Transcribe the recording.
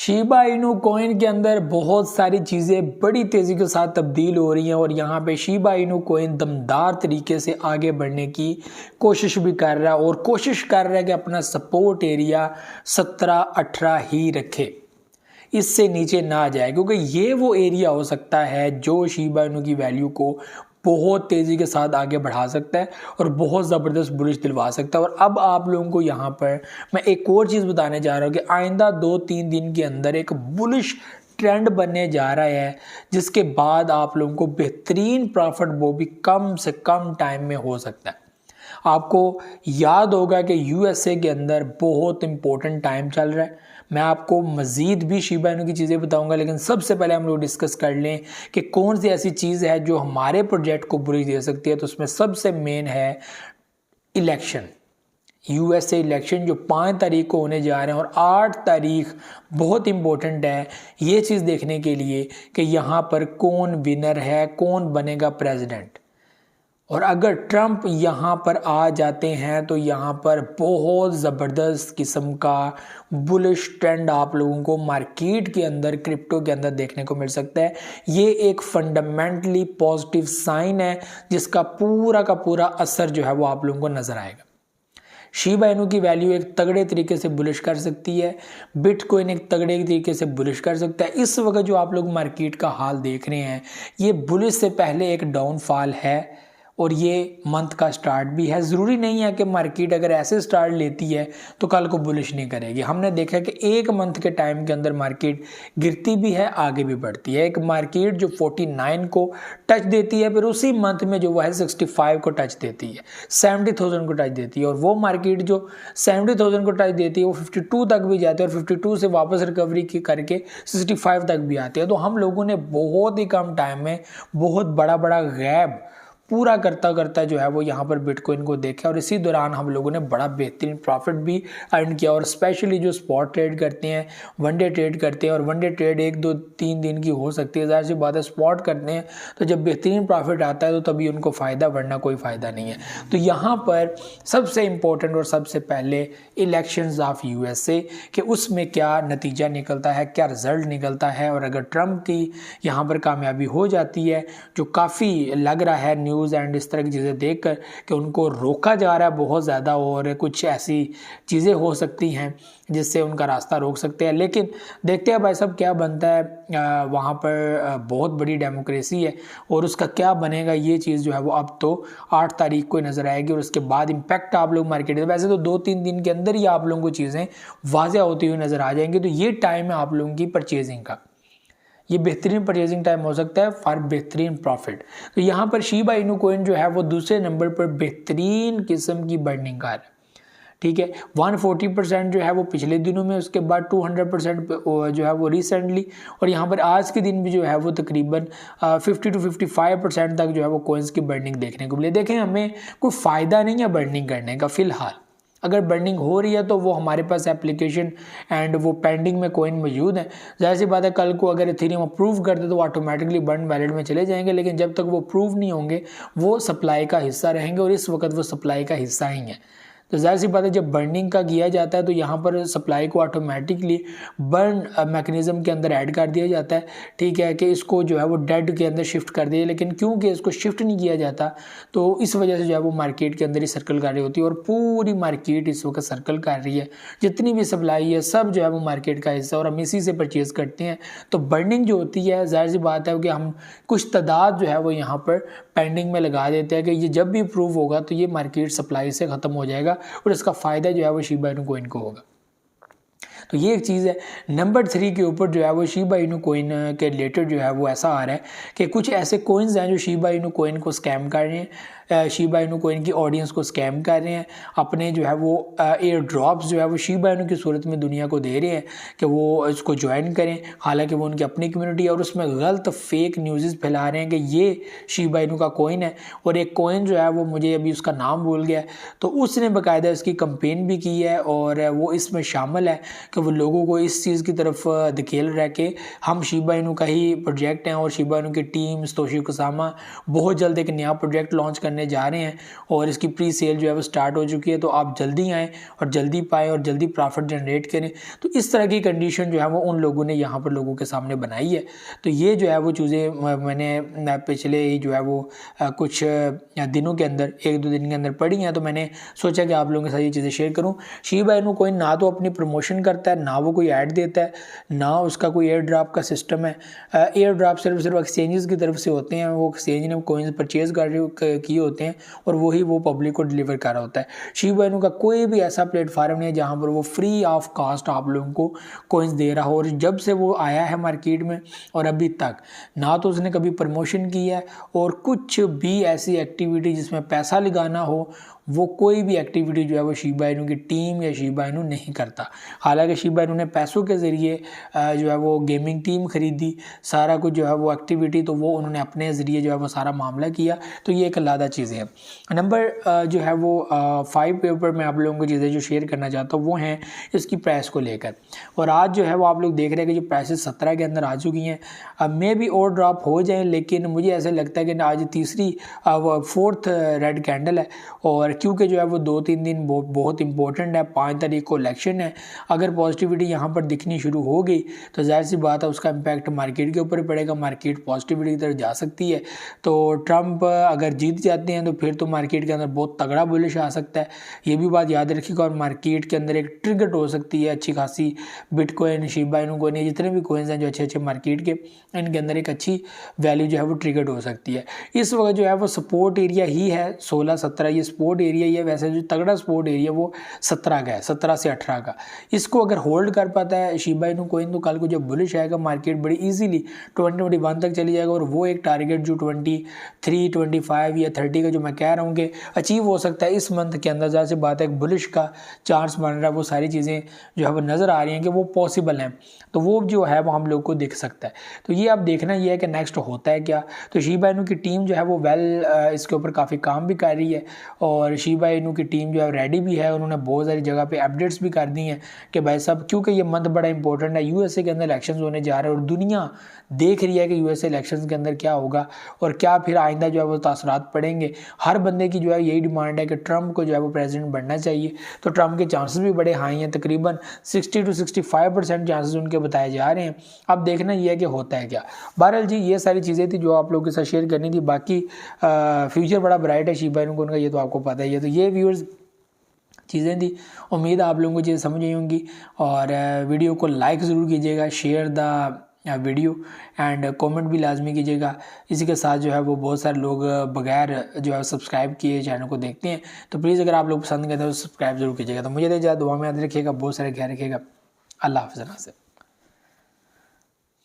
Shiba Inu coin के अंदर बहुत सारी चीज़ें बड़ी तेज़ी के साथ तब्दील हो रही हैं और यहाँ पे शिबा इनू कॉइन दमदार तरीके से आगे बढ़ने की कोशिश भी कर रहा है और कोशिश कर रहा है कि अपना सपोर्ट एरिया 17-18 ही रखे, इससे नीचे ना जाए, क्योंकि ये वो एरिया हो सकता है जो शिबा इनू की वैल्यू को बहुत तेज़ी के साथ आगे बढ़ा सकता है और बहुत ज़बरदस्त बुलिश दिलवा सकता है। और अब आप लोगों को यहाँ पर मैं एक और चीज़ बताने जा रहा हूँ कि आइंदा 2-3 दिन के अंदर एक बुलिश ट्रेंड बनने जा रहा है, जिसके बाद आप लोगों को बेहतरीन प्रॉफिट वो भी कम से कम टाइम में हो सकता है। आपको याद होगा कि यूएसए के अंदर बहुत इंपॉर्टेंट टाइम चल रहा है। मैं आपको मज़ीद भी शिबा इनू की चीज़ें बताऊंगा, लेकिन सबसे पहले हम लोग डिस्कस कर लें कि कौन सी ऐसी चीज़ है जो हमारे प्रोजेक्ट को बुरी दे सकती है। तो उसमें सबसे मेन है इलेक्शन, यूएसए इलेक्शन जो 5 तारीख को होने जा रहे हैं और 8 तारीख बहुत इंपॉर्टेंट है ये चीज़ देखने के लिए कि यहाँ पर कौन विनर है, कौन बनेगा प्रेसिडेंट। और अगर ट्रंप यहाँ पर आ जाते हैं तो यहाँ पर बहुत ज़बरदस्त किस्म का बुलिश ट्रेंड आप लोगों को मार्केट के अंदर, क्रिप्टो के अंदर देखने को मिल सकता है। ये एक फंडामेंटली पॉजिटिव साइन है जिसका पूरा का पूरा असर जो है वो आप लोगों को नज़र आएगा। शिबा इनू की वैल्यू एक तगड़े तरीके से बुलिश कर सकती है, बिटकॉइन एक तगड़े तरीके से बुलिश कर सकता है। इस वक्त जो आप लोग मार्केट का हाल देख रहे हैं ये बुलिश से पहले एक डाउनफॉल है और ये मंथ का स्टार्ट भी है। ज़रूरी नहीं है कि मार्केट अगर ऐसे स्टार्ट लेती है तो कल को बुलिश नहीं करेगी। हमने देखा कि एक मंथ के टाइम के अंदर मार्केट गिरती भी है, आगे भी बढ़ती है। एक मार्केट जो 49 को टच देती है, फिर उसी मंथ में जो वह है 65 को टच देती है, 70,000 को टच देती है, और वो मार्केट जो 70,000 को टच देती है वो 52 तक भी जाती है और 52 से वापस रिकवरी करके 65 तक भी आती है। तो हम लोगों ने बहुत ही कम टाइम में बहुत बड़ा बड़ा गैप पूरा करता करता जो है वो यहाँ पर बिटकॉइन को देखा और इसी दौरान हम लोगों ने बड़ा बेहतरीन प्रॉफिट भी अर्न किया। और स्पेशली जो स्पॉट ट्रेड करते हैं, वनडे ट्रेड करते हैं, और वनडे ट्रेड 1-2-3 दिन की हो सकती है, ज़ाहिर सी बात है स्पॉट करते हैं तो जब बेहतरीन प्रॉफिट आता है तो तभी उनको फ़ायदा, वरना कोई फ़ायदा नहीं है। तो यहाँ पर सबसे इम्पोर्टेंट और सबसे पहले इलेक्शंस ऑफ यूएसए कि उसमें क्या नतीजा निकलता है, क्या रिज़ल्ट निकलता है। और अगर ट्रंप की यहाँ पर कामयाबी हो जाती है, जो काफ़ी लग रहा है न्यूज़ एंड इस तरह की चीज़ें देखकर कि उनको रोका जा रहा है बहुत ज़्यादा, और कुछ ऐसी चीज़ें हो सकती हैं जिससे उनका रास्ता रोक सकते हैं। लेकिन देखते हैं भाई साहब क्या बनता है। वहाँ पर बहुत बड़ी डेमोक्रेसी है और उसका क्या बनेगा ये चीज़ जो है वो अब तो 8 तारीख को नज़र आएगी और उसके बाद इम्पैक्ट आप लोग मार्केट में, वैसे तो 2-3 दिन के अंदर ही आप लोगों को चीज़ें वाज़ेह होती हुई नज़र आ जाएंगी। तो ये टाइम है आप लोगों की परचेजिंग का, ये बेहतरीन परचेजिंग टाइम हो सकता है फॉर बेहतरीन प्रॉफिट। तो यहाँ पर शिबा इनू कॉइन जो है वो दूसरे नंबर पर बेहतरीन किस्म की बर्निंग कार है, ठीक है। 140% जो है वो पिछले दिनों में, उसके बाद 200% जो है वो रिसेंटली, और यहाँ पर आज के दिन भी जो है वो तकरीबन 50-55% तक जो है वो कॉइन्स की बर्निंग देखने को मिले। देखें हमें कोई फ़ायदा नहीं है बर्निंग करने का फ़िलहाल, अगर बर्निंग हो रही है तो वो हमारे पास एप्लीकेशन एंड वो पेंडिंग में कॉइन मौजूद है। ज़ाहिर सी बात है कल को अगर इथेरियम अप्रूव कर दे तो ऑटोमेटिकली बर्न वैलेट में चले जाएंगे, लेकिन जब तक वो अप्रूव नहीं होंगे वो सप्लाई का हिस्सा रहेंगे और इस वक्त वो सप्लाई का हिस्सा ही है। तो ज़ाहिर सी बात है जब बर्निंग का किया जाता है तो यहाँ पर सप्लाई को ऑटोमेटिकली बर्न मैकेनिज़्म के अंदर ऐड कर दिया जाता है, ठीक है, कि इसको जो है वो डेड के अंदर शिफ्ट कर दिया। लेकिन क्योंकि इसको शिफ्ट नहीं किया जाता तो इस वजह से जो है वो मार्केट के अंदर ही सर्कल कर रही होती है और पूरी मार्केट इस वक्त सर्कल कर रही है। जितनी भी सप्लाई है सब जो है वो मार्केट का हिस्सा और हम इसी से परचेज़ करते हैं। तो बर्निंग जो होती है ज़ाहिर सी बात है कि हम कुछ तादाद जो है वो यहाँ पर पेंडिंग में लगा देते हैं कि ये जब भी अप्रूव होगा तो ये मार्केट सप्लाई से ख़त्म हो जाएगा और इसका फ़ायदा जो है वो शिबा इनू कॉइन को होगा। तो ये एक चीज़ है। नंबर 3 के ऊपर जो है वो शिबा इनू कॉइन के रिलेटेड जो है वो ऐसा आ रहा है कि कुछ ऐसे कॉइन्स हैं जो शिबा इनू कॉइन को स्कैम कर रहे हैं, शिबा इनू कॉइन की ऑडियंस को स्कैम कर रहे हैं, अपने जो है वो एयर ड्रॉप्स जो है वो शिबा इनू की सूरत में दुनिया को दे रहे हैं कि वो इसको ज्वाइन करें, हालांकि वो उनकी अपनी कम्युनिटी है और उसमें गलत फेक न्यूज़ फैला रहे हैं कि ये शिबा इनू का कॉइन है। और एक कॉइन जो है वो मुझे अभी उसका नाम भूल गया, तो उसने बाकायदा इसकी कंपेन भी की है और वो इसमें शामिल है कि वो लोगों को इस चीज़ की तरफ धकेल रहा है कि हम शिबा इनू का ही प्रोजेक्ट हैं और शिबा इनू की टीम, सतोशी कुसामा बहुत जल्द एक नया प्रोजेक्ट लॉन्च करने करने जा रहे हैं और इसकी प्री सेल जो है वो स्टार्ट हो चुकी है, तो आप जल्दी आएँ और जल्दी पाएँ और जल्दी प्रॉफिट जनरेट करें। तो इस तरह की कंडीशन जो है वो उन लोगों ने यहाँ पर लोगों के सामने बनाई है। तो ये जो है वो चीज़ें मैंने पिछले ही जो है वो कुछ दिनों के अंदर, 1-2 दिन के अंदर पढ़ी हैं, तो मैंने सोचा कि आप लोगों के साथ ये चीज़ें शेयर करूँ। शिबा इनू कॉइन ना तो अपनी प्रमोशन करता है, ना वो कोई ऐड देता है, ना उसका कोई एयर ड्रॉप का सिस्टम है। एयर ड्रॉप सिर्फ एक्सचेंजेस की तरफ से होते हैं, वो एक्सचेंज ने कॉइन्स परचेज किए होते हैं और वही वो पब्लिक को डिलीवर कर रहा होता है। शिबा इनू का कोई भी ऐसा प्लेटफॉर्म नहीं है जहाँ पर वो फ्री ऑफ कास्ट आप लोगों को कॉइन्स दे रहा हो। और जब से वो आया है मार्केट में और अभी तक ना तो उसने कभी प्रमोशन की है और कुछ भी ऐसी एक्टिविटी जिसमें पैसा लगाना हो, वो कोई भी एक्टिविटी जो है वो शिबा इनू की टीम या शिबा इनू नहीं करता। हालांकि शिबा इनू ने पैसों के ज़रिए जो है वो गेमिंग टीम खरीदी, सारा कुछ जो है वो एक्टिविटी तो वो उन्होंने अपने ज़रिए जो है वो सारा मामला किया। तो ये एक अलग चीज़ें हैं। नंबर जो है वो 5 पे ऊपर मैं आप लोगों को चीज़ें जो शेयर करना चाहता हूँ वो हैं इसकी प्राइस को लेकर। और आज जो है वो आप लोग देख रहे हैं कि जो प्राइसेस 17 के अंदर आ चुकी हैं। मे भी और ड्रॉप हो जाएँ, लेकिन मुझे ऐसा लगता है कि आज तीसरी 4th रेड कैंडल है और क्योंकि जो है वो 2-3 दिन बहुत इंपॉर्टेंट है। 5 तारीख को इलेक्शन है। अगर पॉजिटिविटी यहाँ पर दिखनी शुरू हो गई तो जाहिर सी बात है उसका इम्पैक्ट मार्केट के ऊपर पड़ेगा, मार्केट पॉजिटिविटी की तरफ जा सकती है। तो ट्रम्प अगर जीत जाते हैं तो फिर तो मार्केट के अंदर बहुत तगड़ा बुलिश आ सकता है, ये भी बात याद रखिएगा। और मार्केट के अंदर एक ट्रिगर हो सकती है अच्छी खासी। बिटकॉइन, शिबा इनू कॉइन, जितने भी कॉइन्स हैं जो अच्छे मार्केट के, इनके अंदर एक अच्छी वैल्यू जो है वो ट्रिगर्ड हो सकती है। इस वक्त जो है वो सपोर्ट एरिया ही है 16-17, ये सपोर्ट एरिया ही है। वैसे जो तगड़ा सपोर्ट एरिया वो 17 का है, 17 से 18 का। इसको अगर होल्ड कर पाता है शिबा इनू कॉइन तो कल को जब बुलिश आएगा मार्केट बड़ी इजीली 20-21 तक चली जाएगा। और वो एक टारगेट जो 23, 25 या 30 का जो मैं कह रहा हूँ कि अचीव हो सकता है इस मंथ के अंदर, ज़्यादा से बात है एक बुलिश का चांस बन रहा है। वो सारी चीज़ें जो है वो नज़र आ रही हैं कि वो पॉसिबल हैं, तो वो जो है वो हम लोग को दिख सकता है। तो ये आप देखना ये है कि नेक्स्ट होता है क्या। तो शिबा इनू की टीम जो है वो इसके ऊपर काफ़ी काम भी कर रही है और शिबा इनू की टीम जो है रेडी भी है। उन्होंने बहुत सारी जगह पे अपडेट्स भी कर दी हैं कि भाई साहब क्योंकि ये मंथ बड़ा इंपॉर्टेंट है, यूएसए के अंदर इलेक्शंस होने जा रहे हैं और दुनिया देख रही है कि यूएसए इलेक्शंस के अंदर क्या होगा और क्या फिर आइंदा जो है वो तासरात पड़ेंगे। हर बंदे की जो है यही डिमांड है कि ट्रम्प को जो है वो प्रेसिडेंट बनना चाहिए। तो ट्रम्प के चांसेस भी बड़े हाई हैं, तकरीबन 60 से 65% चांसेस उनके बताए जा रहे हैं। अब देखना ये है कि होता है क्या। बहरहाल जी ये सारी चीज़ें थी जो आप लोगों के साथ शेयर करनी थी। बाकी फ्यूचर बड़ा ब्राइट है शिबा इनू कॉइन का, ये तो आपको पता ही है। तो ये व्यूअर्स चीज़ें थी, उम्मीद है आप लोगों को चीज़ें समझ आई होंगी। और वीडियो को लाइक ज़रूर कीजिएगा, share the video and comment भी लाजमी कीजिएगा। इसी के साथ जो है वो बहुत सारे लोग बगैर जो है सब्सक्राइब किए चैनल को देखते हैं, तो प्लीज़ अगर आप लोग पसंद करते हैं तो सब्सक्राइब जरूर कीजिएगा। तो मुझे तो दुआ में याद रखिएगा, बहुत सारे ख्याल रखिएगा। अल्लाह हाफ़िज़।